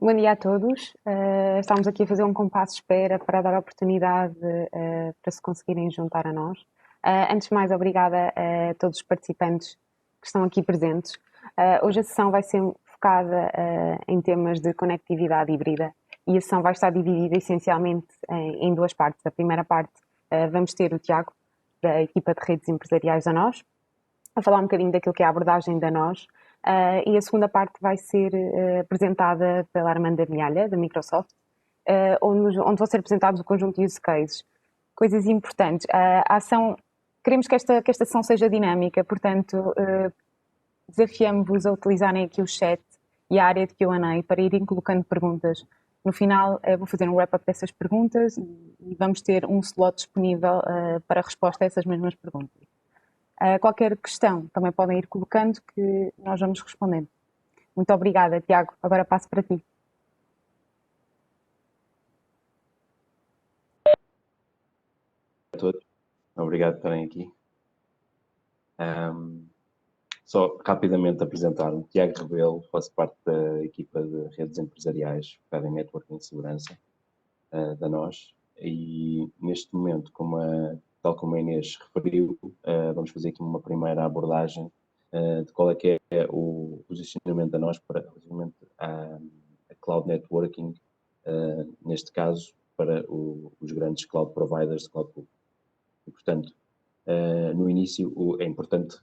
Bom dia a todos. Estamos aqui a fazer um compasso de espera para dar a oportunidade para se conseguirem juntar a nós. Antes de mais, obrigada a todos os participantes que estão aqui presentes. Hoje a sessão vai ser focada em temas de conectividade híbrida e a sessão vai estar dividida essencialmente em duas partes. A primeira parte vamos ter o Tiago, da equipa de redes empresariais da NOS, a falar um bocadinho daquilo que é a abordagem da NOS. E a segunda parte vai ser apresentada pela Armanda Milhalha, da Microsoft, onde vão ser apresentados o conjunto de use cases. Coisas importantes. A ação, queremos que esta sessão seja dinâmica, portanto, desafiamos-vos a utilizarem aqui o chat e a área de Q&A para irem colocando perguntas. No final, vou fazer um wrap-up dessas perguntas e vamos ter um slot disponível para resposta a essas mesmas perguntas. Qualquer questão também podem ir colocando que nós vamos respondendo. Muito obrigada, Tiago. Agora passo para ti. A todos, obrigado por estarem aqui. Só rapidamente apresentar-me, Tiago Rebelo, faço parte da equipa de redes empresariais focada em networking e segurança da NOS, e neste momento, tal como a Inês referiu, vamos fazer aqui uma primeira abordagem de qual é que é o posicionamento da NOS relativamente a cloud networking, neste caso para os grandes cloud providers de cloud público. E, portanto, no início é importante,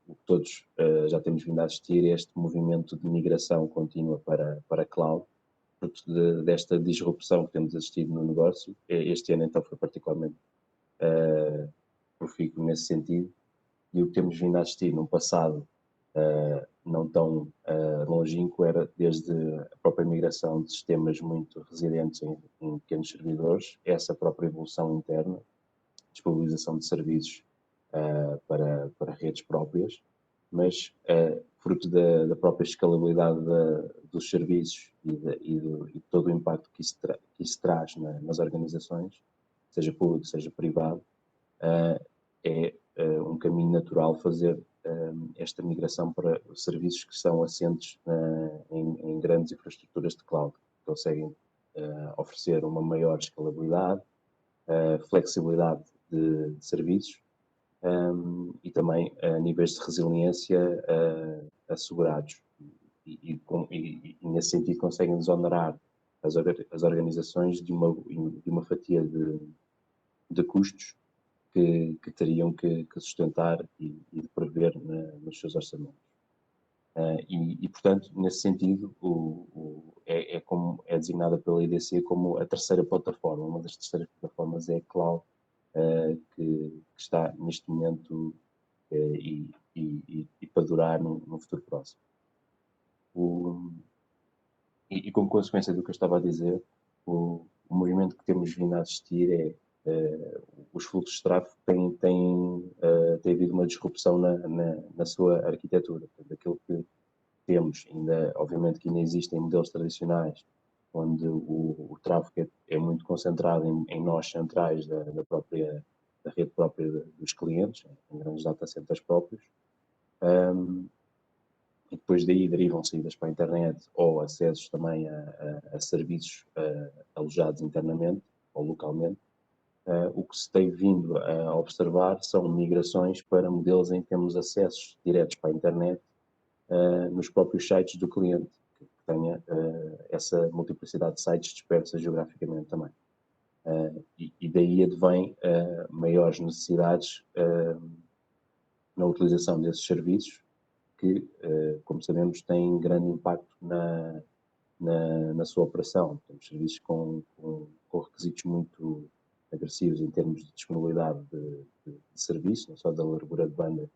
o que todos já temos vindo a assistir, este movimento de migração contínua para cloud, fruto desta disrupção que temos assistido no negócio. Este ano, então, foi particularmente profícuo nesse sentido, e o que temos vindo a assistir no passado não tão longínquo era desde a própria migração de sistemas muito residentes em pequenos servidores, essa própria evolução interna, disponibilização de serviços para redes próprias, mas fruto da própria escalabilidade dos serviços e de todo o impacto que isso traz nas organizações, seja público, seja privado, é um caminho natural fazer esta migração para serviços que são assentes em grandes infraestruturas de cloud, que conseguem oferecer uma maior escalabilidade, flexibilidade de serviços e também níveis de resiliência assegurados. E nesse sentido conseguem desonerar as organizações de uma fatia de custos que teriam que sustentar e de prever nos seus orçamentos. Portanto, nesse sentido, é designada pela IDC como a terceira plataforma. Uma das terceiras plataformas é a Cloud, que está neste momento e para durar no futuro próximo. Como consequência do que eu estava a dizer, o movimento que temos vindo a assistir os fluxos de tráfego têm havido uma disrupção na sua arquitetura. Portanto, aquilo que temos, obviamente que ainda existem modelos tradicionais, onde o tráfego é muito concentrado em nós centrais da rede própria dos clientes, em grandes data centers próprios, e depois daí derivam saídas para a internet ou acessos também a serviços alojados internamente ou localmente. O que se tem vindo a observar são migrações para modelos em que temos acessos diretos para a internet nos próprios sites do cliente, que tenha essa multiplicidade de sites dispersa geograficamente também. E daí advém maiores necessidades na utilização desses serviços que, como sabemos, têm grande impacto na sua operação. Temos serviços com requisitos muito agressivos em termos de disponibilidade de serviço, não só da largura de banda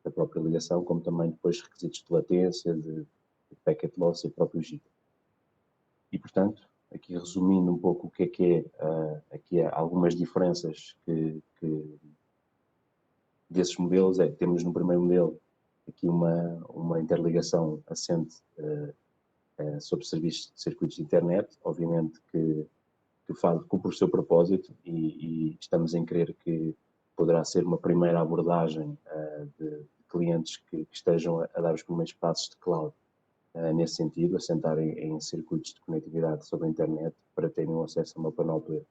da própria ligação, como também depois requisitos de latência, de packet loss e próprio GIT. E, portanto, aqui resumindo um pouco o que é aqui há algumas diferenças desses modelos. Temos no primeiro modelo aqui uma interligação assente sobre serviços de circuitos de internet, obviamente que cumpre o seu propósito e estamos em crer que poderá ser uma primeira abordagem de clientes que estejam a dar os primeiros passos de cloud nesse sentido, assentar em circuitos de conectividade sobre a internet para terem acesso a uma panóplia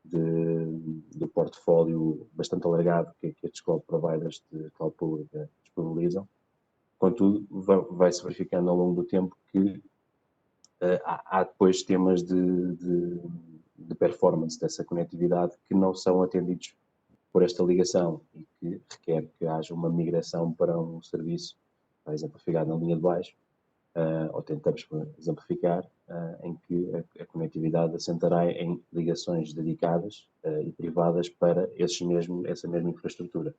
do portfólio bastante alargado que estes cloud providers de cloud pública disponibilizam. Contudo, vai-se verificando ao longo do tempo que há depois temas de performance dessa conectividade que não são atendidos por esta ligação e que requer que haja uma migração para um serviço, exemplificado na linha de baixo, ou tentamos exemplificar, em que a conectividade assentará em ligações dedicadas e privadas para essa mesma infraestrutura,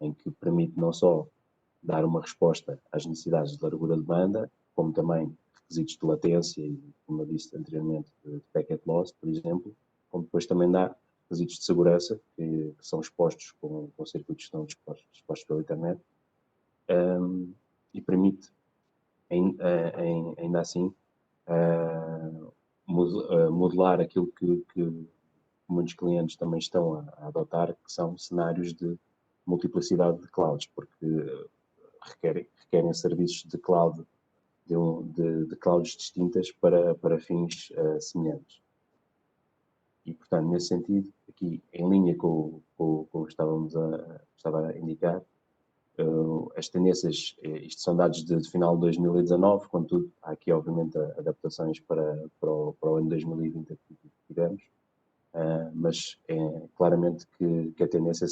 em que permite não só dar uma resposta às necessidades de largura de banda, como também requisitos de latência e, como eu disse anteriormente, de packet loss, por exemplo, como depois também dá requisitos de segurança que são expostos com circuitos que estão expostos pela internet, e permite, ainda assim, modelar aquilo que muitos clientes também estão a adotar, que são cenários de multiplicidade de clouds, porque requerem serviços de cloud, de clouds distintas para fins semelhantes. E, portanto, nesse sentido, aqui em linha com o que estava a indicar, as tendências, isto são dados de final de 2019, contudo, há aqui, obviamente, adaptações para o ano 2020 que tivemos, mas é claramente que a tendência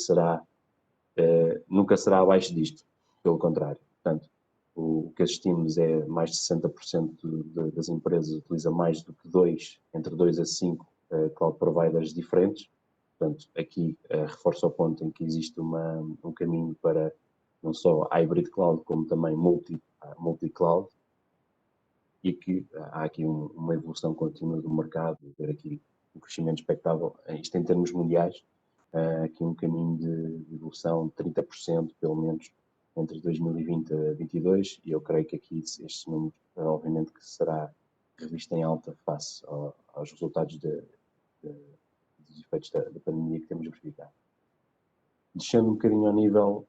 nunca será abaixo disto, pelo contrário. Portanto, o que assistimos é mais de 60% das empresas utilizam mais do que entre 2 a 5 cloud providers diferentes. Portanto, aqui reforça o ponto em que existe um caminho para não só hybrid cloud, como também multi-cloud, e que há aqui uma evolução contínua do mercado, ver aqui um crescimento expectável, isto em termos mundiais, aqui um caminho de evolução de 30%, pelo menos, entre 2020 a 2022, e eu creio que aqui este número, obviamente, que será revisto em alta face aos resultados dos efeitos da pandemia que temos verificado. Descendo um bocadinho ao nível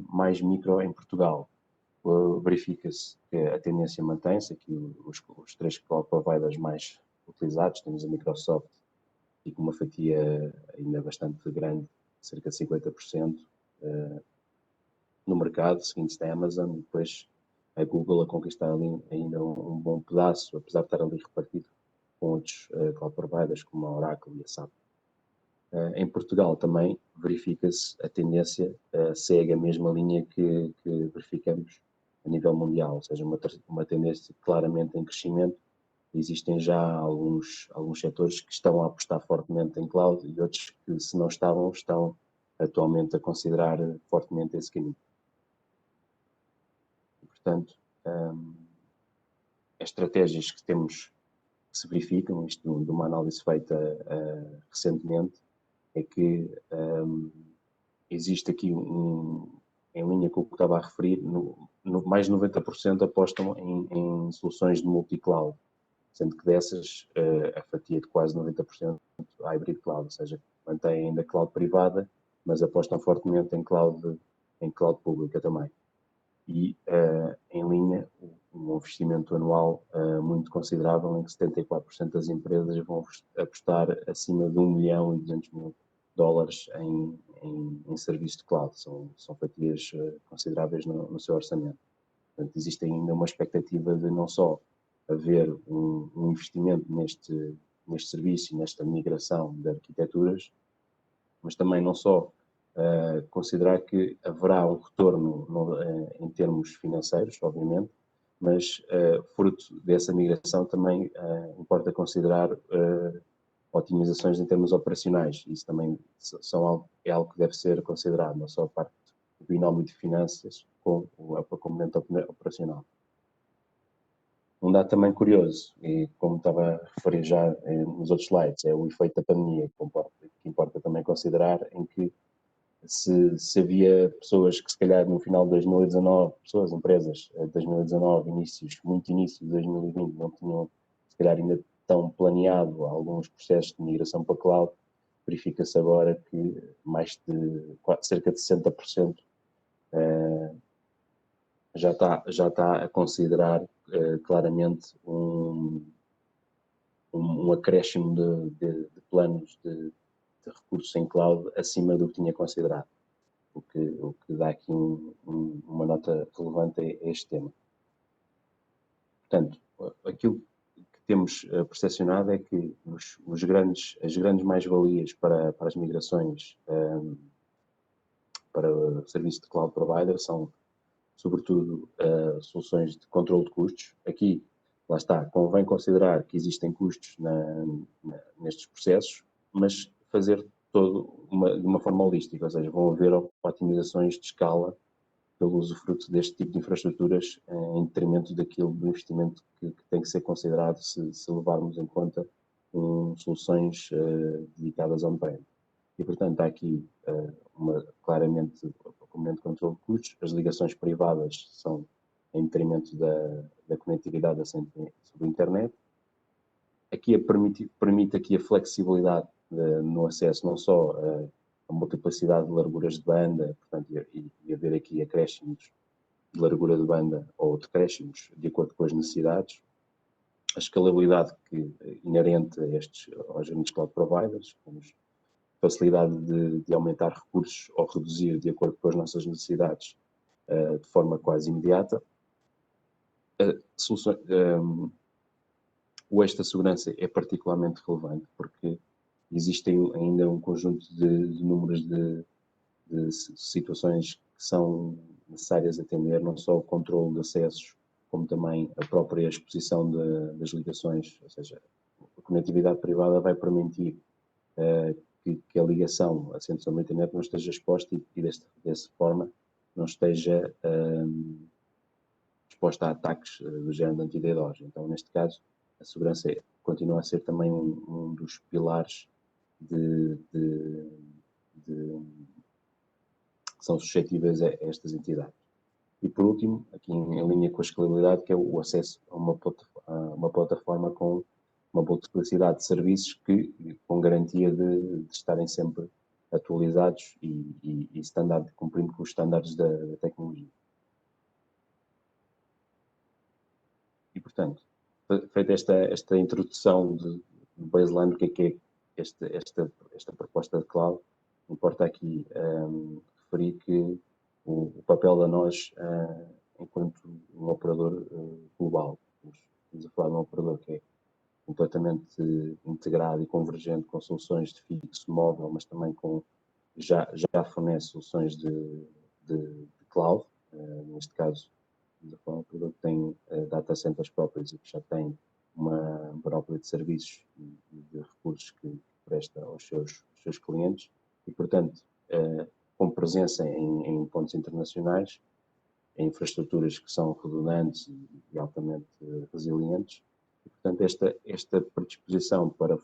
mais micro em Portugal, verifica-se que a tendência mantém-se, aqui os 3 cloud providers mais utilizados, temos a Microsoft e com uma fatia ainda bastante grande, cerca de 50% no mercado, seguindo-se da Amazon, e depois a Google a conquistar ali ainda um bom pedaço, apesar de estar ali repartido com outros cloud providers como a Oracle e a SAP. Em Portugal também verifica-se a tendência, segue a mesma linha que verificamos a nível mundial, ou seja, uma tendência claramente em crescimento. Existem já alguns setores que estão a apostar fortemente em cloud e outros que, se não estão atualmente a considerar fortemente esse caminho. E, portanto, as estratégias que se verificam, isto de uma análise feita recentemente, é que existe aqui, em linha com o que estava a referir, mais de 90% apostam em soluções de multi-cloud, sendo que dessas a fatia de quase 90% hybrid cloud, ou seja, mantém ainda cloud privada, mas apostam fortemente em cloud pública também. E em linha, um investimento anual muito considerável, em que 74% das empresas vão apostar acima de $1.200.000 em serviços de cloud. São fatias consideráveis no seu orçamento. Portanto, existe ainda uma expectativa de não só haver um investimento neste serviço e nesta migração de arquiteturas, mas também não só considerar que haverá um retorno em termos financeiros, obviamente, mas fruto dessa migração também importa considerar otimizações em termos operacionais. Isso também é algo que deve ser considerado, não só a parte do binómio de finanças com a componente operacional. Um dado também curioso, e como estava a referir já nos outros slides, é o efeito da pandemia, que importa também considerar, em que se havia pessoas que se calhar no final de 2019, empresas de 2019, muito início de 2020, não tinham se calhar ainda tão planeado alguns processos de migração para cloud, verifica-se agora que cerca de 60% já está a considerar claramente um acréscimo de planos de recursos em cloud acima do que tinha considerado, o que dá aqui uma nota relevante a este tema. Portanto, aquilo que temos percepcionado é que as grandes mais-valias para as migrações para o serviço de cloud provider são, sobretudo, soluções de controle de custos. Aqui, lá está, convém considerar que existem custos nestes processos, mas fazer todo de uma forma holística, ou seja, vão haver otimizações de escala pelo usufruto deste tipo de infraestruturas em detrimento do investimento que tem que ser considerado se levarmos em conta soluções dedicadas on-prem. E, portanto, há aqui claramente o componente de controle de custos. As ligações privadas são em detrimento da conectividade sobre a internet. Aqui permite aqui a flexibilidade no acesso, não só a multiplicidade de larguras de banda, portanto, e haver aqui acréscimos de largura de banda ou decréscimos de acordo com as necessidades, a escalabilidade inerente aos grandes cloud providers, temos facilidade de aumentar recursos ou reduzir de acordo com as nossas necessidades de forma quase imediata. O eixo da segurança é particularmente relevante porque existem ainda um conjunto de números de situações que são necessárias atender, não só o controle de acessos, como também a própria exposição das ligações, ou seja, a conectividade privada vai permitir que a ligação a centros da internet não esteja exposta e dessa forma não esteja exposta a ataques do género de anti-DDoS. Então, neste caso, a segurança continua a ser também um dos pilares que são suscetíveis a estas entidades. E, por último, aqui em linha com a escalabilidade, que é o acesso a uma plataforma com uma multiplicidade de serviços com garantia de estarem sempre atualizados e cumprindo com os estándares da tecnologia. E, portanto, feita esta introdução de baseline, o que é esta proposta de cloud, importa aqui referir que o papel da nós, enquanto um operador global, estamos a falar de um operador que é completamente integrado e convergente com soluções de fixo móvel, mas também já fornece soluções de cloud, neste caso, estamos a falar de um operador que tem data centers próprios e que já tem uma panóplia de serviços e de recursos que presta aos seus clientes e, portanto, com presença em pontos internacionais, em infraestruturas que são redundantes e altamente resilientes. E, portanto, esta predisposição para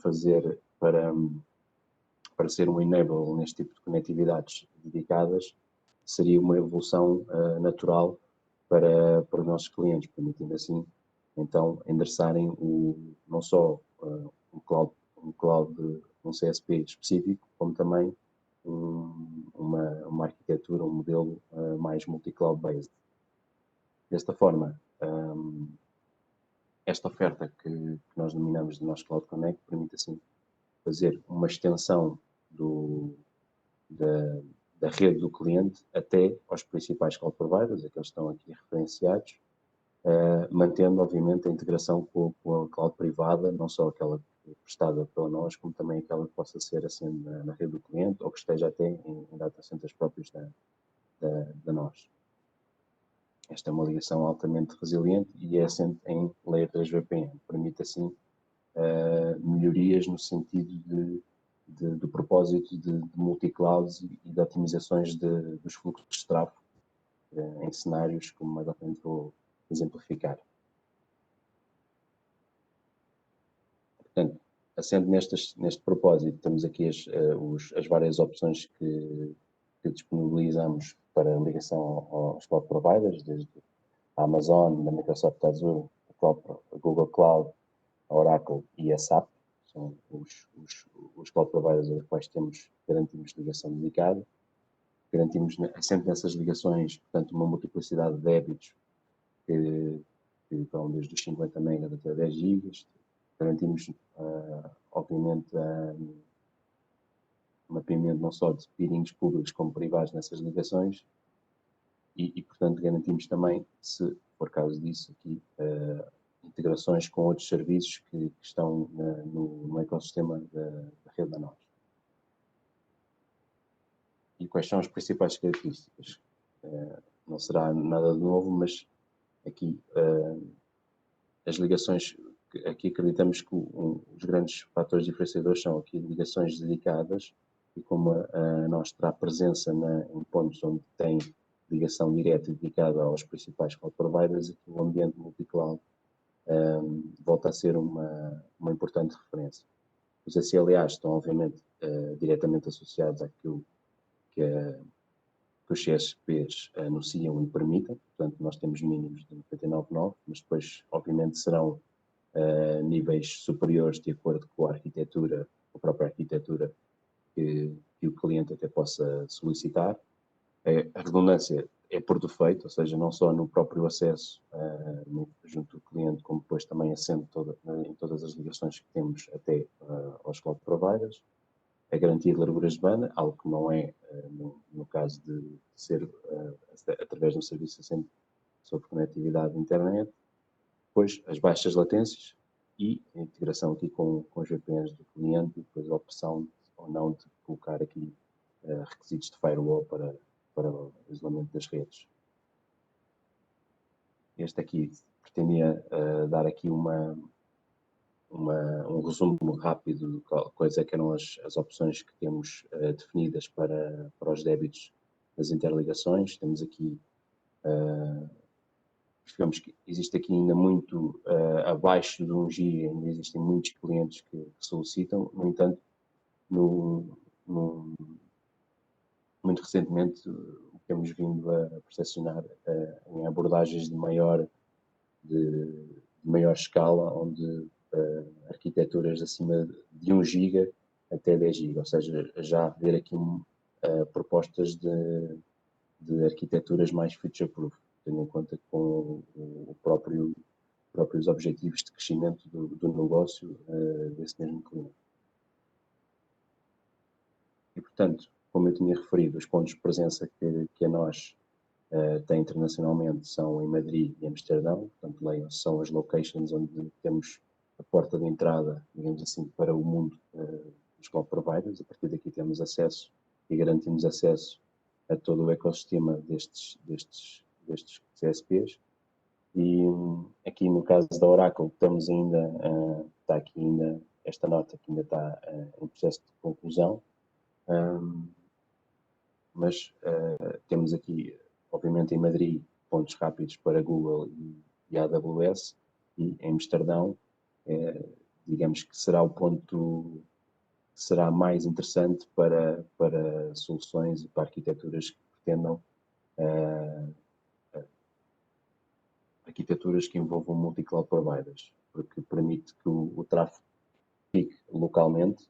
ser um enable neste tipo de conectividades dedicadas seria uma evolução natural para os nossos clientes, permitindo assim, então, endereçarem não só um CSP específico, como também uma arquitetura, um modelo mais multi-cloud-based. Desta forma, esta oferta que nós denominamos de Nós Cloud Connect permite, assim, fazer uma extensão da rede do cliente até aos principais cloud providers, aqueles que estão aqui referenciados, mantendo, obviamente, a integração com a cloud privada, não só aquela prestada pela nós, como também aquela que possa ser assim na rede do cliente ou que esteja até em data centers próprios da nós. Esta é uma ligação altamente resiliente e é assente em Layer 3 VPN. Permite, assim, melhorias no sentido do propósito de multi-clouds e de otimizações dos fluxos de tráfego em cenários, como mais à frente vou exemplificar. Portanto, assente neste propósito, temos aqui as várias opções que disponibilizamos para ligação aos cloud providers, desde a Amazon, a Microsoft Azure, a Google Cloud, a Oracle e a SAP. São os cloud providers aos quais garantimos ligação dedicada. Garantimos sempre nessas ligações, portanto, uma multiplicidade de débitos que vão desde os 50 megas até 10 gigas. Garantimos, obviamente, mapeamento não só de peerings públicos como privados nessas ligações e, portanto, garantimos também, se for caso disso, aqui integrações com outros serviços que estão no ecossistema da rede da nós. E quais são as principais características? Não será nada de novo, mas aqui as ligações, aqui acreditamos que os grandes fatores diferenciadores são aqui ligações dedicadas e como a nós terá presença em pontos onde tem ligação direta e dedicada aos principais cloud providers, aqui o ambiente multi-cloud volta a ser uma importante referência. Os SLAs estão, obviamente, diretamente associados àquilo que os CSPs anunciam e permitem. Portanto, nós temos mínimos de 99.9, mas depois, obviamente, serão níveis superiores de acordo com a arquitetura, a própria arquitetura que o cliente até possa solicitar. A redundância é por defeito, ou seja, não só no próprio acesso junto do cliente, como depois também assente em todas as ligações que temos até aos cloud providers. A garantia de larguras de banda, algo que não é no caso de ser através de um serviço assente sobre conectividade de internet. Depois, as baixas latências e a integração aqui com os VPNs do cliente e depois a opção ou não de colocar aqui requisitos de firewall para o isolamento das redes. Este aqui pretendia dar aqui um resumo rápido de quais é que eram as opções que temos definidas para os débitos das interligações. Temos aqui, digamos que existe aqui ainda muito abaixo de 1 GB, ainda existem muitos clientes que solicitam, no entanto, muito recentemente temos vindo a percepcionar em abordagens de maior escala, onde arquiteturas acima de 1 GB até 10 GB, ou seja, já haver aqui propostas de arquiteturas mais future-proof, tendo em conta com os próprios objetivos de crescimento do negócio desse mesmo cliente. E, portanto, como eu tinha referido, os pontos de presença que a nós tem internacionalmente são em Madrid e Amsterdão, portanto, leiam, são as locations onde temos a porta de entrada, digamos assim, para o mundo dos cloud providers. A partir daqui temos acesso e garantimos acesso a todo o ecossistema destes CSPs. E aqui no caso da Oracle, estamos ainda, está aqui ainda esta nota que ainda está em processo de conclusão, mas temos aqui, obviamente, em Madrid, pontos rápidos para Google e AWS, e em Amsterdão, digamos que será o ponto que será mais interessante para soluções e para arquiteturas que pretendam arquiteturas que envolvam multi-cloud providers, porque permite que o tráfego fique localmente,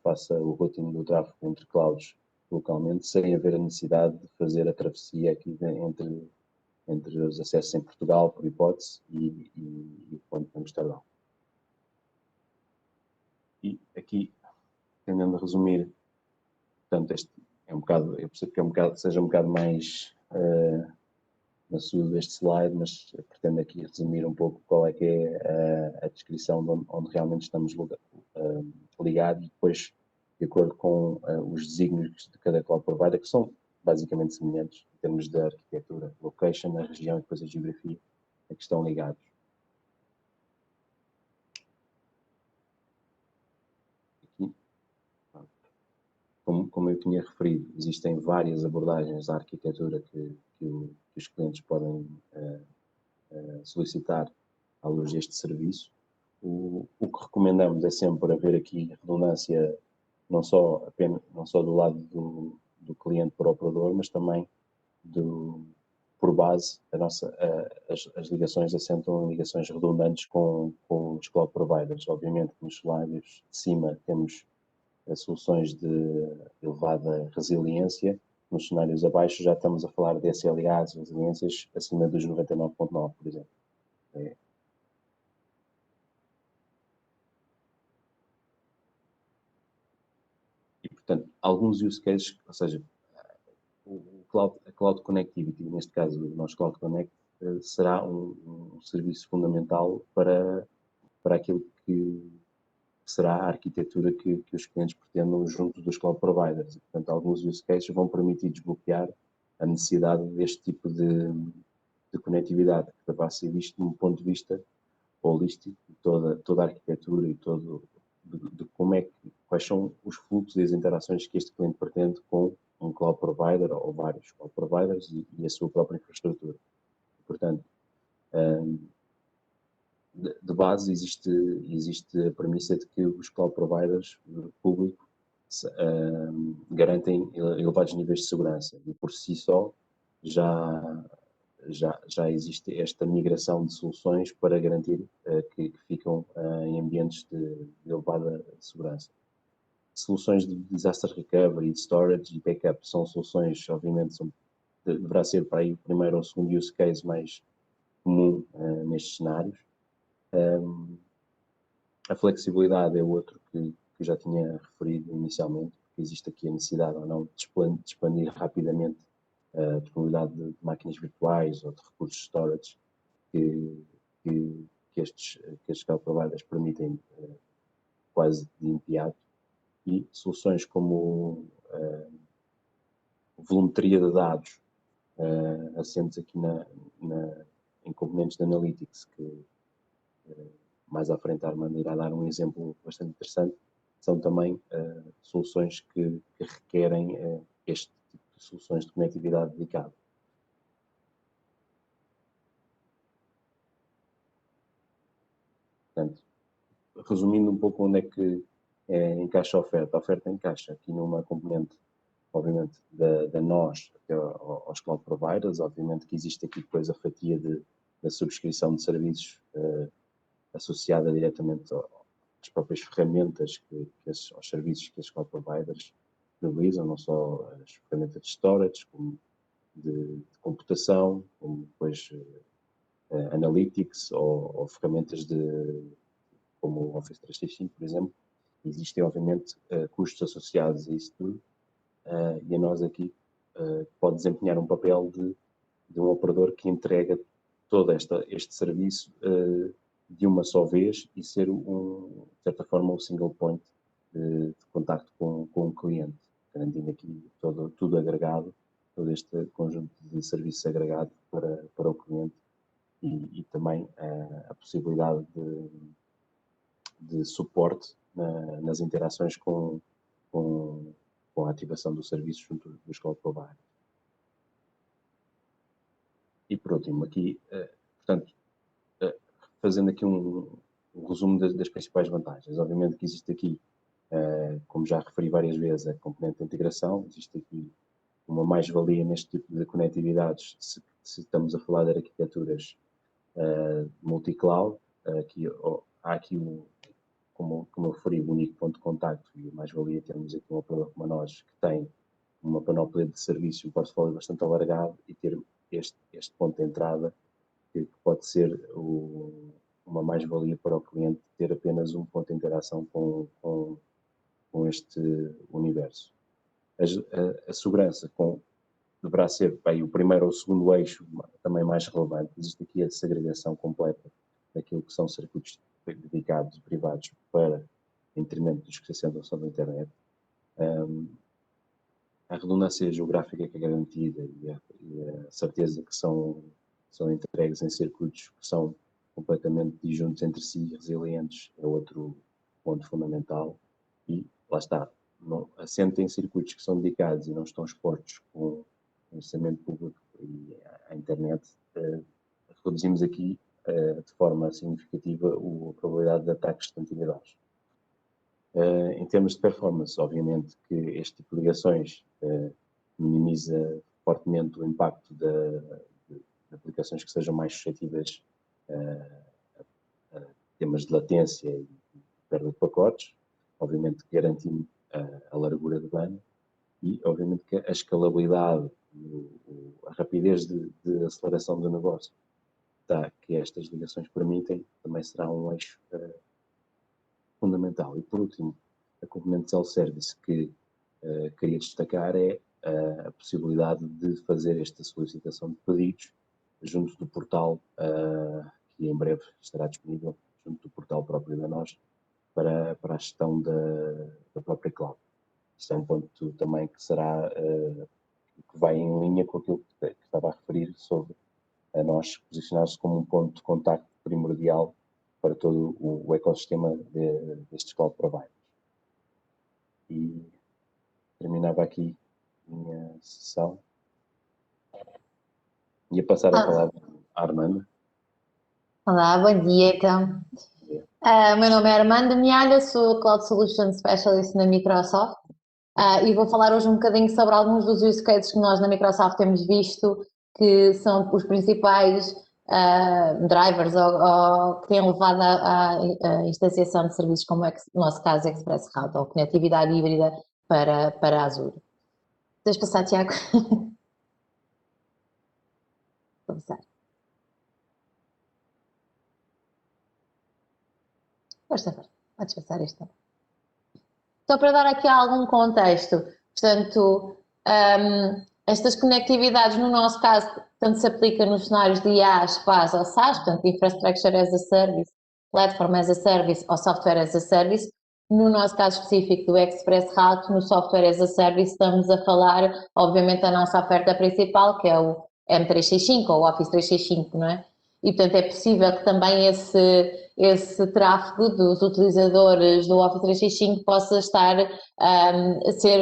faça o routing do tráfego entre clouds localmente, sem haver a necessidade de fazer a travessia aqui entre os acessos em Portugal, por hipótese, e o ponto de Amsterdão. E aqui, tendendo a resumir, portanto, este é um bocado, eu percebo que seja um bocado mais maçudo deste slide, mas eu pretendo aqui resumir um pouco qual é que é a descrição de onde realmente estamos ligados, depois, de acordo com os desígnios de cada cloud provider, que são basicamente semelhantes em termos de arquitetura, location, a região e depois a geografia, a que estão ligados. Aqui, como eu tinha referido, existem várias abordagens à arquitetura que os clientes podem solicitar à luz deste serviço. O que recomendamos é sempre haver aqui redundância não só do lado do cliente para o operador, mas também por base, as ligações assentam em ligações redundantes com os cloud providers. Obviamente, nos cenários de cima temos soluções de elevada resiliência, nos cenários abaixo já estamos a falar de SLAs, resiliências acima dos 99.9, por exemplo. E, portanto, alguns use cases, ou seja, a Cloud Connectivity, neste caso o nosso Cloud Connect, será um serviço fundamental para aquilo que será a arquitetura que os clientes pretendam junto dos cloud providers. E, portanto, alguns use cases vão permitir desbloquear a necessidade deste tipo de conectividade, que deverá ser visto de um ponto de vista holístico, toda a arquitetura e todo de como é que, quais são os fluxos e as interações que este cliente pretende com um cloud provider ou vários cloud providers e a sua própria infraestrutura. Portanto, de base existe a premissa de que os cloud providers públicos garantem elevados níveis de segurança e por si só já existe esta migração de soluções para garantir que ficam em ambientes de elevada segurança. Soluções de disaster recovery, de storage e backup são soluções, obviamente, deverá ser para aí o primeiro ou segundo use case mais comum nestes cenários. A flexibilidade é outro que já tinha referido inicialmente, porque existe aqui a necessidade ou não de expandir rapidamente a disponibilidade de máquinas virtuais ou de recursos de storage que estes cloud providers permitem quase de imediato. E soluções como volumetria de dados assentes aqui em componentes de Analytics, que mais à frente a Armando irá dar um exemplo bastante interessante, são também soluções que requerem este tipo de soluções de conectividade dedicada. Portanto, resumindo um pouco onde é que encaixa a oferta. A oferta encaixa aqui numa componente, obviamente, da nós até aos cloud providers. Obviamente que existe aqui depois a fatia da subscrição de serviços associada diretamente às próprias ferramentas aos serviços que esses cloud providers utilizam, não só as ferramentas de storage, como de computação, como depois analytics ou ferramentas como o Office 365, por exemplo. Existem, obviamente, custos associados a isso tudo e a nós aqui pode desempenhar um papel de um operador que entrega todo este serviço de uma só vez e ser, de certa forma, um single point de contacto com o cliente, garantindo aqui tudo agregado, todo este conjunto de serviços agregado para o cliente e também a possibilidade de suporte nas interações com a ativação do serviço junto dos cloud providers. E por último, aqui, portanto, fazendo aqui um resumo das principais vantagens. Obviamente que existe aqui, como já referi várias vezes, a componente de integração, existe aqui uma mais-valia neste tipo de conectividades se estamos a falar de arquiteturas multi-cloud. Há aqui como eu referi, o único ponto de contacto e a mais-valia termos aqui um operador como a nós que tem uma panóplia de serviço, um portfólio bastante alargado e ter este ponto de entrada que pode ser uma mais-valia para o cliente ter apenas um ponto de interação com este universo. A segurança deverá ser bem, o primeiro ou o segundo eixo também mais relevante. Existe aqui a segregação completa daquilo que são circuitos dedicados e privados para em detrimento dos que se assentam sobre a internet. A redundância geográfica que é garantida e a certeza que são entregues em circuitos que são completamente disjuntos entre si e resilientes é outro ponto fundamental. E lá está, assenta em circuitos que são dedicados e não estão expostos com o orçamento público e à internet, reduzimos aqui de forma significativa a probabilidade de ataques de continuidade. Em termos de performance, obviamente que este tipo de ligações minimiza fortemente o impacto de aplicações que sejam mais suscetíveis a temas de latência e perda de pacotes, obviamente garantindo a largura de banda e, obviamente, que a escalabilidade, a rapidez de aceleração do negócio. que estas ligações permitem também será um eixo fundamental. E por último, a componente self-service que queria destacar é a possibilidade de fazer esta solicitação de pedidos junto do portal, que em breve estará disponível, junto do portal próprio da nós, para a gestão da própria cloud. Isto é um ponto também que será, que vai em linha com aquilo que estava a referir sobre a nós posicionar-se como um ponto de contacto primordial para todo o ecossistema destes cloud providers. E terminava aqui a minha sessão. Ia passar a palavra à Armanda. Olá, bom dia então. Meu nome é Armanda Mialha, sou Cloud Solution Specialist na Microsoft e vou falar hoje um bocadinho sobre alguns dos use cases que nós na Microsoft temos visto que são os principais drivers ou que têm levado à instanciação de serviços como no nosso caso Express Route ou conectividade híbrida para Azure. Deixa passar, Tiago. Vou passar. Podes passar isto. Só para dar aqui algum contexto, portanto, estas conectividades, no nosso caso, tanto se aplica nos cenários de IaaS, PaaS ou SaaS, portanto, Infrastructure as a Service, Platform as a Service ou Software as a Service. No nosso caso específico do Express Route, no Software as a Service, estamos a falar, obviamente, da nossa oferta principal, que é o M365 ou o Office 365, não é? E, portanto, é possível que também esse tráfego dos utilizadores do Office 365 possa estar a ser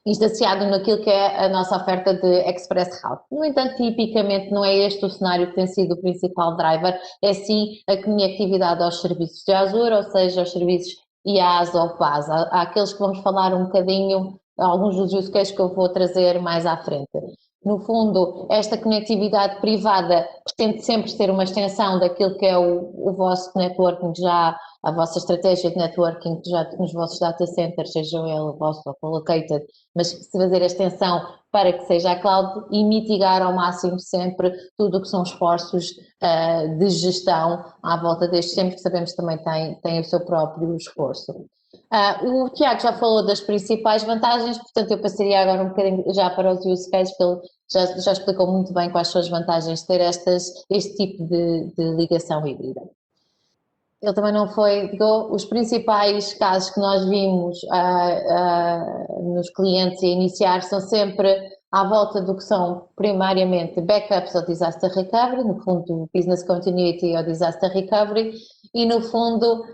instanciado naquilo que é a nossa oferta de Express Route. No entanto, tipicamente não é este o cenário que tem sido o principal driver, é sim a conectividade aos serviços de Azure, ou seja, aos serviços IaaS ou PaaS. Há aqueles que vamos falar um bocadinho, alguns dos use cases que eu vou trazer mais à frente. No fundo, esta conectividade privada pretende sempre ser uma extensão daquilo que é o vosso networking, já a vossa estratégia de networking já nos vossos data centers, sejam eles vosso ou co-located, mas se fazer a extensão para que seja a cloud e mitigar ao máximo sempre tudo o que são esforços de gestão à volta destes, sempre que sabemos que também tem o seu próprio esforço. O Tiago já falou das principais vantagens, portanto eu passaria agora um bocadinho já para os use cases, porque ele já explicou muito bem quais são as vantagens de ter este tipo de ligação híbrida. Ele também não foi, os principais casos que nós vimos nos clientes a iniciar são sempre à volta do que são primariamente backups ou disaster recovery, no fundo business continuity ou disaster recovery, e no fundo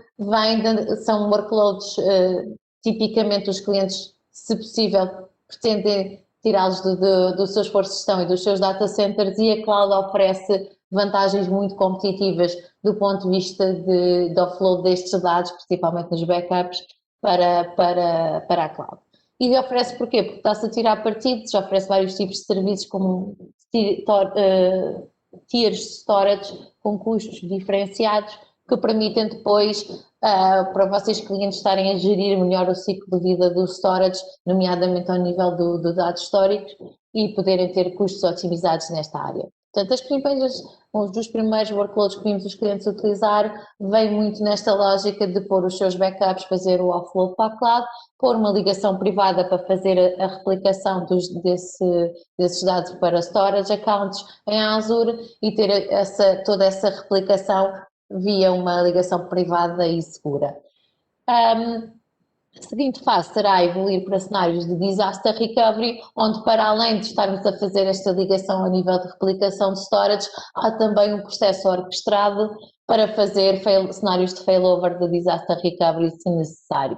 são workloads, tipicamente os clientes, se possível, pretendem tirá-los do seu esforço de gestão e dos seus data centers, e a cloud oferece vantagens muito competitivas do ponto de vista de offload destes dados, principalmente nos backups, para a cloud. E oferece porquê? Porque está-se a tirar partido, já oferece vários tipos de serviços como tiers de storage com custos diferenciados que permitem depois para vocês clientes estarem a gerir melhor o ciclo de vida do storage, nomeadamente ao nível do dados históricos, e poderem ter custos otimizados nesta área. Portanto, um dos primeiros workloads que vimos os clientes utilizar vem muito nesta lógica de pôr os seus backups, fazer o offload para a cloud, pôr uma ligação privada para fazer a replicação desses dados para storage accounts em Azure e ter toda essa replicação via uma ligação privada e segura. A seguinte fase será evoluir para cenários de disaster recovery, onde para além de estarmos a fazer esta ligação a nível de replicação de storage, há também um processo orquestrado para fazer cenários de failover de disaster recovery se necessário.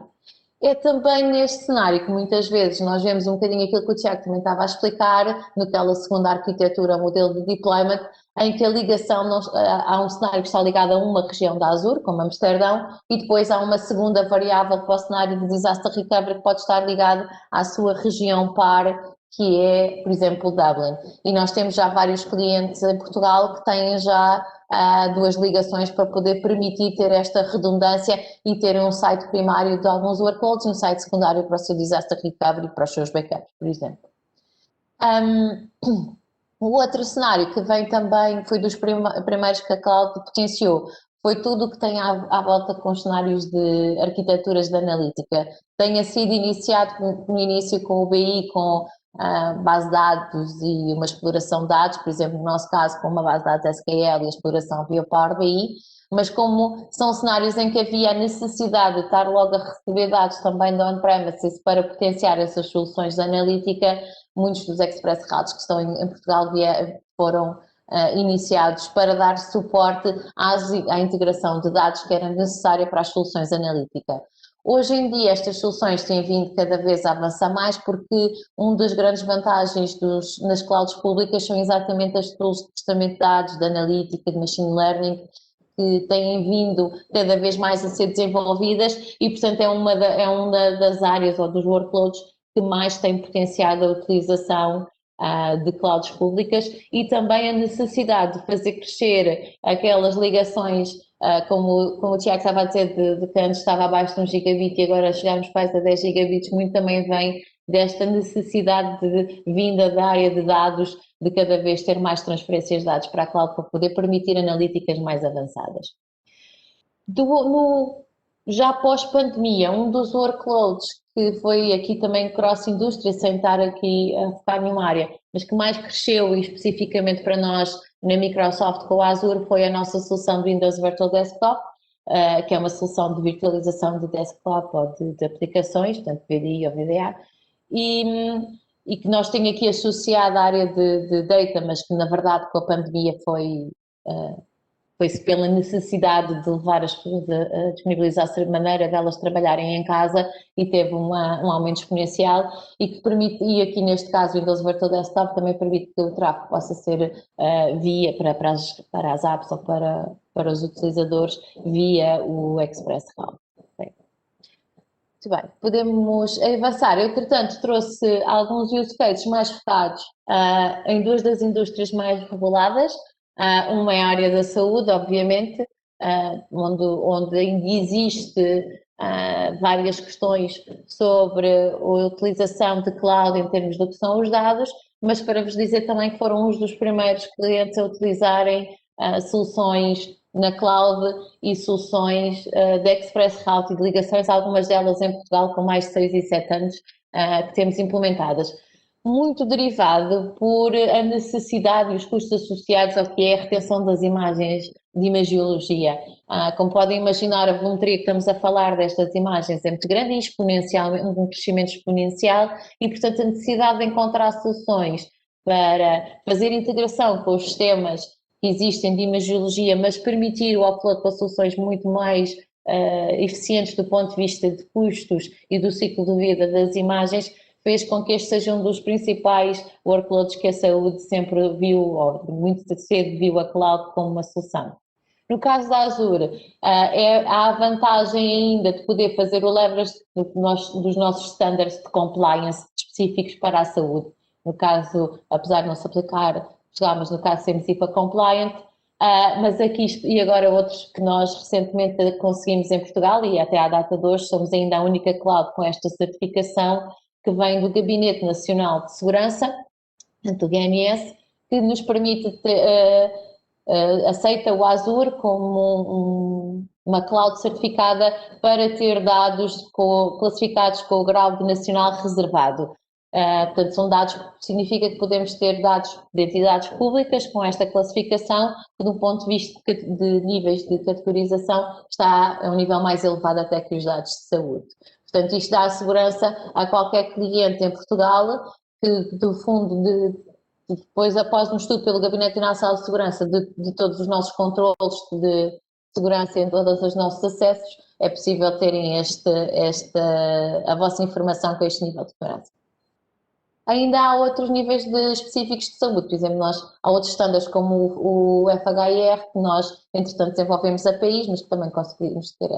É também neste cenário que muitas vezes nós vemos um bocadinho aquilo que o Tiago também estava a explicar, naquela segunda arquitetura, modelo de deployment, em que a ligação, há um cenário que está ligado a uma região da Azure, como Amsterdão, e depois há uma segunda variável para o cenário de disaster recovery que pode estar ligado à sua região par, que é, por exemplo, Dublin. E nós temos já vários clientes em Portugal que têm já duas ligações para poder permitir ter esta redundância e ter um site primário de alguns workloads e um site secundário para o seu disaster recovery, para os seus backups, por exemplo. O outro cenário que vem também, foi dos primeiros que a cloud potenciou, foi tudo o que tem à volta com os cenários de arquiteturas de analítica. Tenha sido iniciado no início com o BI, com base de dados e uma exploração de dados, por exemplo, no nosso caso, com uma base de dados SQL e a exploração via Power BI, mas como são cenários em que havia a necessidade de estar logo a receber dados também da on-premises para potenciar essas soluções de analítica, muitos dos Express Routes que estão em Portugal foram iniciados para dar suporte à integração de dados que era necessária para as soluções analíticas. Hoje em dia estas soluções têm vindo cada vez a avançar mais porque uma das grandes vantagens nas clouds públicas são exatamente as tools de processamento de dados, de analítica, de machine learning, que têm vindo cada vez mais a ser desenvolvidas e, portanto, é uma das áreas ou dos workloads que mais tem potenciado a utilização de clouds públicas e também a necessidade de fazer crescer aquelas ligações, como o Tiago estava a dizer, de que antes estava abaixo de 1 gigabit e agora chegámos quase a 10 gigabits, muito também vem desta necessidade de vinda da área de dados, de cada vez ter mais transferências de dados para a cloud para poder permitir analíticas mais avançadas. Já pós-pandemia, um dos workloads que foi aqui também cross-indústria, sem estar aqui a focar numa área, mas que mais cresceu e especificamente para nós na Microsoft com o Azure foi a nossa solução de Windows Virtual Desktop, que é uma solução de virtualização de desktop ou de aplicações, tanto VDI ou VDA, e que nós temos aqui associado à área de data, mas que na verdade com a pandemia foi-se pela necessidade de levar as pessoas a disponibilizar-se a maneira delas trabalharem em casa e teve um aumento exponencial e que permite, e aqui neste caso o Windows Virtual Desktop também permite que o tráfego possa ser via para as apps ou para os utilizadores via o Express Route. Muito bem, podemos avançar. Eu, portanto, trouxe alguns use cases mais focados em duas das indústrias mais reguladas. Uma é a área da saúde, obviamente, onde ainda existe várias questões sobre a utilização de cloud em termos do que são os dados, mas para vos dizer também que foram uns dos primeiros clientes a utilizarem soluções na cloud e soluções de Express Route e de ligações, algumas delas em Portugal com mais de 6 e 7 anos que temos implementadas. Muito derivado por a necessidade e os custos associados ao que é a retenção das imagens de imagiologia. Como podem imaginar, a volumetria que estamos a falar destas imagens é muito grande e exponencial, um crescimento exponencial e, portanto, a necessidade de encontrar soluções para fazer integração com os sistemas que existem de imagiologia, mas permitir o upload para soluções muito mais eficientes do ponto de vista de custos e do ciclo de vida das imagens, fez com que este seja um dos principais workloads que a saúde sempre viu, ou muito cedo viu a cloud como uma solução. No caso da Azure, há a vantagem ainda de poder fazer o leverage dos nossos standards de compliance específicos para a saúde. No caso, apesar de não se aplicar, mas no caso sermos IPA compliant, mas aqui e agora outros que nós recentemente conseguimos em Portugal e até à data de hoje somos ainda a única cloud com esta certificação que vem do Gabinete Nacional de Segurança, do GNS, que nos permite, aceita o Azure como uma cloud certificada para ter dados classificados com o grau de nacional reservado. Portanto, são dados, significa que podemos ter dados de entidades públicas com esta classificação, que do ponto de vista de níveis de categorização está a um nível mais elevado até que os dados de saúde. Portanto, isto dá segurança a qualquer cliente em Portugal que, do fundo, depois, após um estudo pelo Gabinete Nacional de Segurança de todos os nossos controles de segurança em todos os nossos acessos, é possível terem a vossa informação com este nível de segurança. Ainda há outros níveis específicos de saúde, por exemplo, há outros estándares como o FHIR, que nós, entretanto, desenvolvemos APIs, mas que também conseguimos ter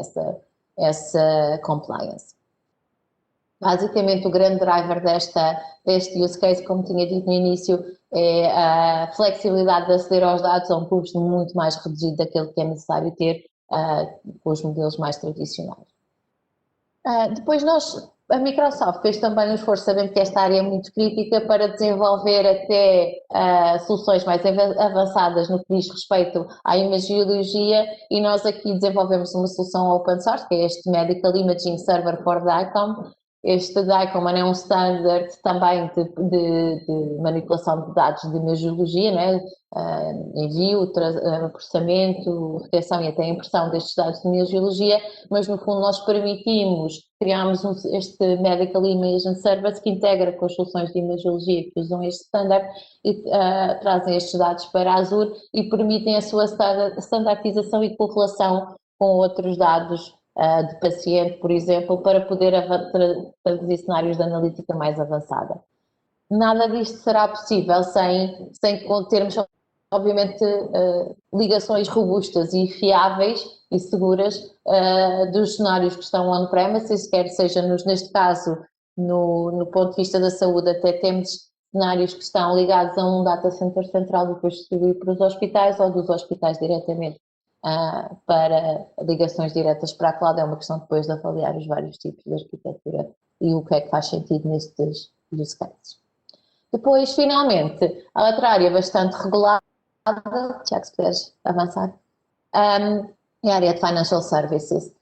essa compliance. Basicamente, o grande driver deste use case, como tinha dito no início, é a flexibilidade de aceder aos dados a um custo muito mais reduzido daquele que é necessário ter com os modelos mais tradicionais. Depois nós A Microsoft fez também um esforço, sabendo que esta área é muito crítica, para desenvolver até soluções mais avançadas no que diz respeito à imagiologia, e nós aqui desenvolvemos uma solução open source, que é este Medical Imaging Server for DICOM. Este DICOM é um standard também de manipulação de dados de imagiologia, né? Envio, processamento, retenção e até impressão destes dados de imagiologia, mas no fundo nós criamos este Medical Imaging Service que integra com as soluções de imagiologia que usam este standard e trazem estes dados para a Azure e permitem a sua standardização e correlação com outros dados de paciente, por exemplo, para poder traduzir cenários de analítica mais avançada. Nada disto será possível sem termos, obviamente, ligações robustas e fiáveis e seguras dos cenários que estão on-premises, quer seja neste caso, no ponto de vista da saúde, até temos cenários que estão ligados a um data center central depois distribuído para os hospitais ou dos hospitais diretamente para ligações diretas para a cloud. É uma questão depois de avaliar os vários tipos de arquitetura e o que é que faz sentido nestes use cases. Depois, finalmente, a outra área bastante regulada, já que se puderes avançar, é a área de Financial Services.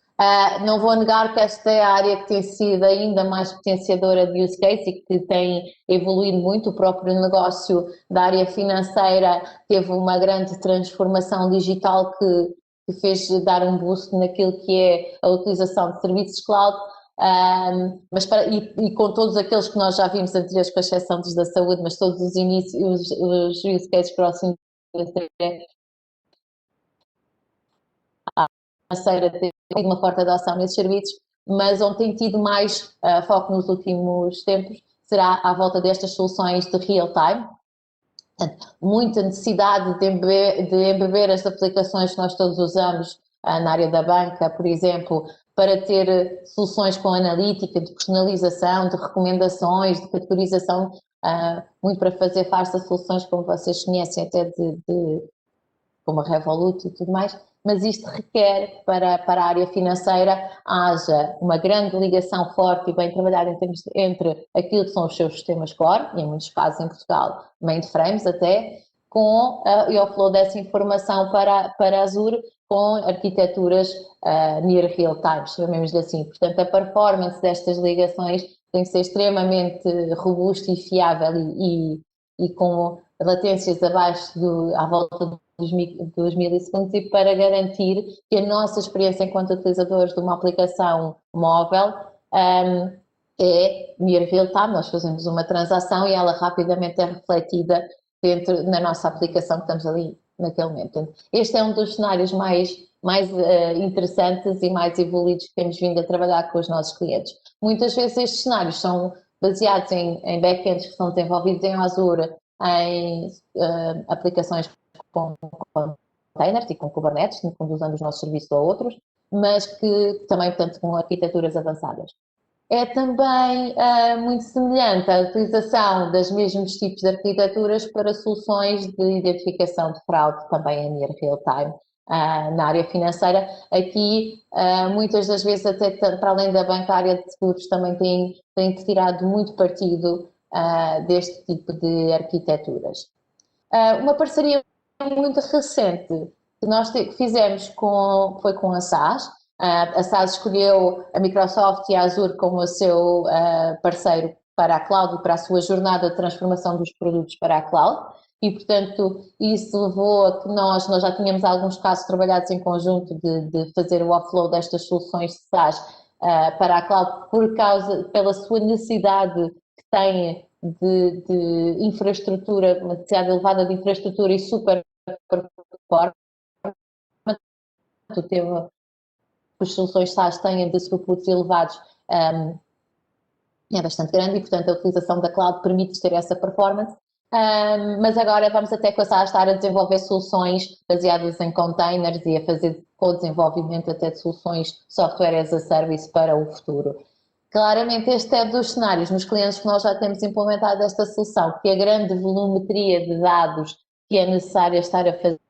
Não vou negar que esta é a área que tem sido ainda mais potenciadora de use case e que tem evoluído muito. O próprio negócio da área financeira teve uma grande transformação digital que fez dar um boost naquilo que é a utilização de serviços cloud. E com todos aqueles que nós já vimos anteriores, com exceção dos da saúde, mas todos os use cases próximos financeira tem tido uma forte adoção nesses serviços, mas onde tem tido mais foco nos últimos tempos será à volta destas soluções de real time. Muita necessidade de embeber as aplicações que nós todos usamos na área da banca, por exemplo, para ter soluções com analítica, de personalização, de recomendações, de categorização, muito para fazer face a soluções como vocês conhecem, até como a Revolut e tudo mais, mas isto requer para a área financeira haja uma grande ligação forte e bem trabalhada entre aquilo que são os seus sistemas core, e em muitos casos em Portugal, mainframes até, com o offload dessa informação para a Azure com arquiteturas near real time, chamemos-lhe assim. Portanto, a performance destas ligações tem que ser extremamente robusta e fiável e com latências à volta dos milissegundos, e para garantir que a nossa experiência enquanto utilizadores de uma aplicação móvel é near real time. Nós fazemos uma transação e ela rapidamente é refletida na nossa aplicação que estamos ali naquele momento. Este é um dos cenários mais interessantes e mais evoluídos que temos vindo a trabalhar com os nossos clientes. Muitas vezes estes cenários são baseados em backends que são desenvolvidos em Azure, em aplicações com containers e com Kubernetes, usando os nossos serviços a outros, mas que também, portanto, com arquiteturas avançadas. É também muito semelhante à utilização dos mesmos tipos de arquiteturas para soluções de identificação de fraude, também em near real time, na área financeira. Aqui, muitas das vezes, até para além da bancária de seguros, também tem tirado muito partido deste tipo de arquiteturas. Uma parceria muito recente que nós fizemos foi com a SAS. A SAS escolheu a Microsoft e a Azure como o seu parceiro para a cloud e para a sua jornada de transformação dos produtos para a cloud, e portanto isso levou a que nós já tínhamos alguns casos trabalhados em conjunto de fazer o offload destas soluções de SAS para a cloud, pela sua necessidade que tem de infraestrutura, uma necessidade elevada de infraestrutura e super performance. As soluções SaaS têm de throughputs elevados, é bastante grande, e portanto a utilização da cloud permite ter essa performance. Mas agora vamos até com a SaaS estar a desenvolver soluções baseadas em containers e a fazer co-desenvolvimento até de soluções software as a service para o futuro. Claramente este é dos cenários nos clientes que nós já temos implementado esta solução, que a grande volumetria de dados que é necessária estar a fazer,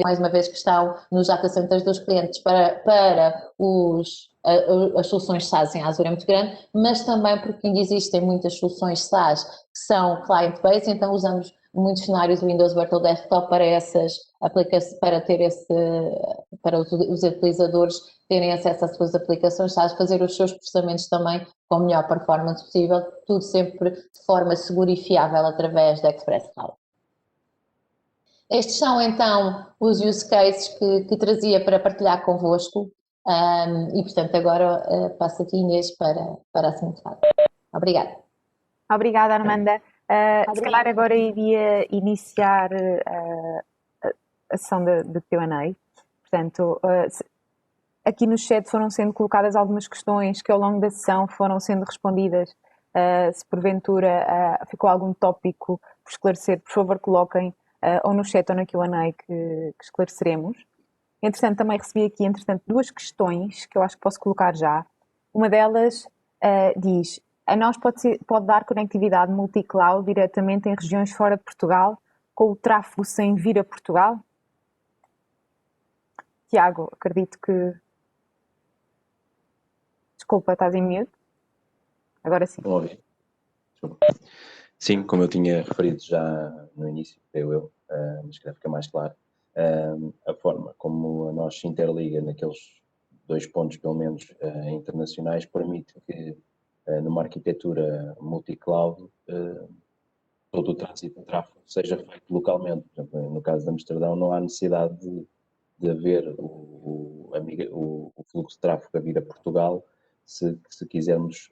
mais uma vez que estão nos data centers dos clientes para os as soluções SaaS em Azure é muito grande, mas também porque ainda existem muitas soluções SaaS que são client-based, então usamos muitos cenários do Windows Virtual Desktop para essas aplicações, para os utilizadores terem acesso às suas aplicações SaaS, fazer os seus processamentos também com a melhor performance possível, tudo sempre de forma segura e fiável através da Express Cloud. Estes são então os use cases que trazia para partilhar convosco e portanto agora passo aqui Inês para a segunda fase. Obrigada. Obrigada, Armanda. Se calhar agora iria iniciar a sessão de Q&A. Portanto, aqui no chat foram sendo colocadas algumas questões que ao longo da sessão foram sendo respondidas. Se porventura ficou algum tópico por esclarecer, por favor coloquem ou no chat ou na Q&A que esclareceremos. Entretanto, também recebi aqui, duas questões que eu acho que posso colocar já. Uma delas diz: a nós pode dar conectividade multi-cloud diretamente em regiões fora de Portugal, com o tráfego sem vir a Portugal? Tiago, acredito que... Desculpa, estás em mute? Agora sim. Não ouvi. Desculpa. Sim, como eu tinha referido já no início, eu, mas queria ficar mais claro, a forma como a nós se interliga naqueles 2 pontos, pelo menos, internacionais, permite que numa arquitetura multi-cloud todo o trânsito de tráfego seja feito localmente. Por exemplo, no caso de Amsterdão não há necessidade de haver o fluxo de tráfego a vir a Portugal se quisermos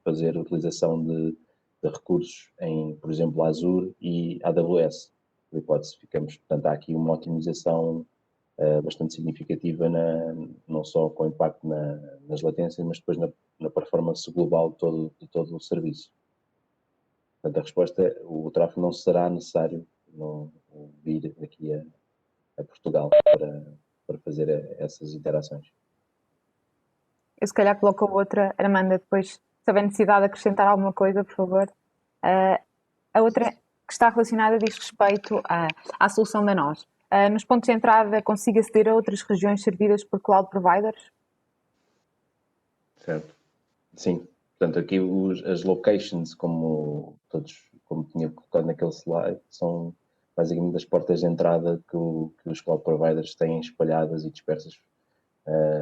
fazer utilização de recursos em, por exemplo, Azure e AWS. Por hipótese, portanto, há aqui uma otimização bastante significativa, não só com impacto nas latências, mas depois na performance global de todo o serviço. Portanto, a resposta é: o tráfego não será necessário vir daqui a Portugal para fazer essas interações. Eu se calhar coloco a outra, Armanda, depois, se houver necessidade de acrescentar alguma coisa, por favor. A outra que está relacionada diz respeito à solução da nós. Nos pontos de entrada, consigo aceder a outras regiões servidas por cloud providers? Certo. Sim. Portanto, aqui as locations, como tinha colocado naquele slide, são basicamente as portas de entrada que os cloud providers têm espalhadas e dispersas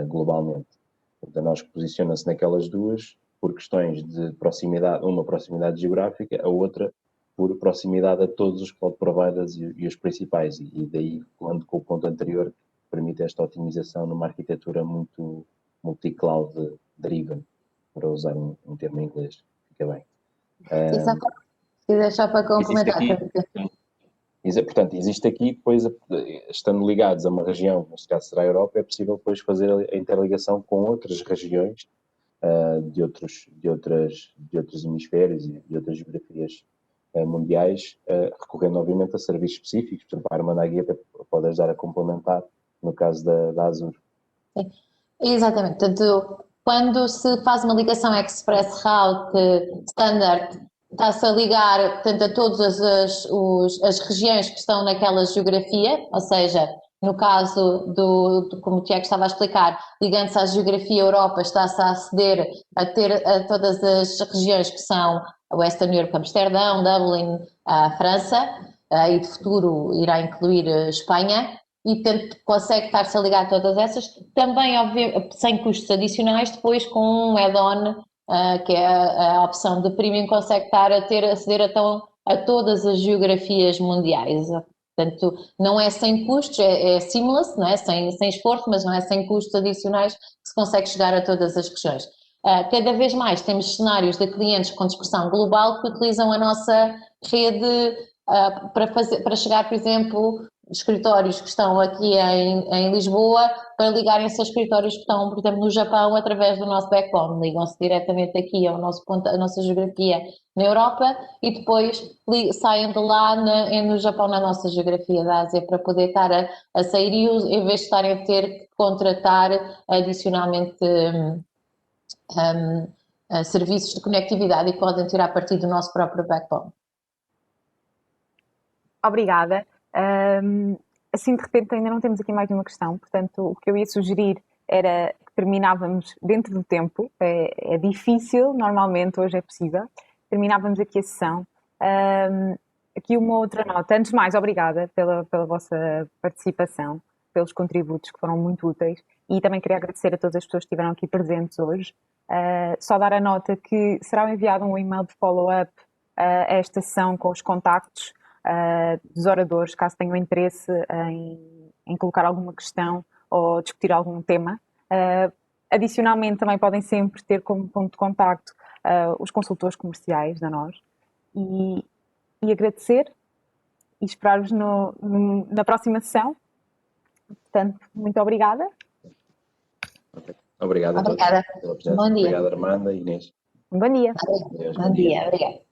globalmente. Portanto, a nós posiciona-se naquelas duas por questões de proximidade, uma proximidade geográfica, a outra por proximidade a todos os cloud providers e os principais. E daí, falando com o ponto anterior, permite esta otimização numa arquitetura muito multi-cloud driven, para usar um termo em inglês. Fica bem. Se quiser só para complementar. Portanto, existe aqui, depois, estando ligados a uma região, neste caso será a Europa, é possível depois fazer a interligação com outras regiões de outros hemisférios e de outras geografias mundiais, recorrendo, obviamente, a serviços específicos. Portanto, a Armanda aqui até pode ajudar a complementar no caso da Azure. Sim. Exatamente. Portanto, quando se faz uma ligação Express Route Standard, está-se a ligar, portanto, a todas as regiões que estão naquela geografia, ou seja, no caso como o Tiago estava a explicar, ligando-se à geografia Europa, está-se a aceder a todas as regiões que são a Western Europe, Amsterdão, Dublin, a França, e de futuro irá incluir Espanha. E consegue estar-se a ligar a todas essas, também, obviamente, sem custos adicionais, depois com um add-on, que é a opção de premium, consegue estar a aceder então a todas as geografias mundiais. Portanto, não é sem custos, é seamless, não é? Sem esforço, mas não é sem custos adicionais que se consegue chegar a todas as regiões. Cada vez mais temos cenários de clientes com dispersão global que utilizam a nossa rede para chegar, por exemplo, escritórios que estão aqui em Lisboa para ligarem-se a escritórios que estão, por exemplo, no Japão através do nosso backbone. Ligam-se diretamente aqui ao nosso ponto, a nossa geografia na Europa e depois saem de lá no Japão, na nossa geografia da Ásia, para poder estar a sair e em vez de estarem a ter que contratar adicionalmente serviços de conectividade e podem tirar partido do nosso próprio backbone. Obrigada. Assim, de repente, ainda não temos aqui mais nenhuma questão, portanto, o que eu ia sugerir era que terminávamos dentro do tempo, é difícil, normalmente, hoje é possível, terminávamos aqui a sessão. Aqui uma outra nota. Antes de mais, obrigada pela vossa participação, pelos contributos que foram muito úteis, e também queria agradecer a todas as pessoas que estiveram aqui presentes hoje. Só dar a nota que será enviado um e-mail de follow-up a esta sessão com os contactos dos oradores, caso tenham interesse em colocar alguma questão ou discutir algum tema. Adicionalmente, também podem sempre ter como ponto de contacto os consultores comerciais da nós. E agradecer e esperar-vos na próxima sessão. Portanto, muito obrigada. Okay. Obrigado a todos Obrigada. pela presença. Bom dia. Obrigado, Armanda e Inês. Um bom dia. Adeus, Bom dia, obrigada.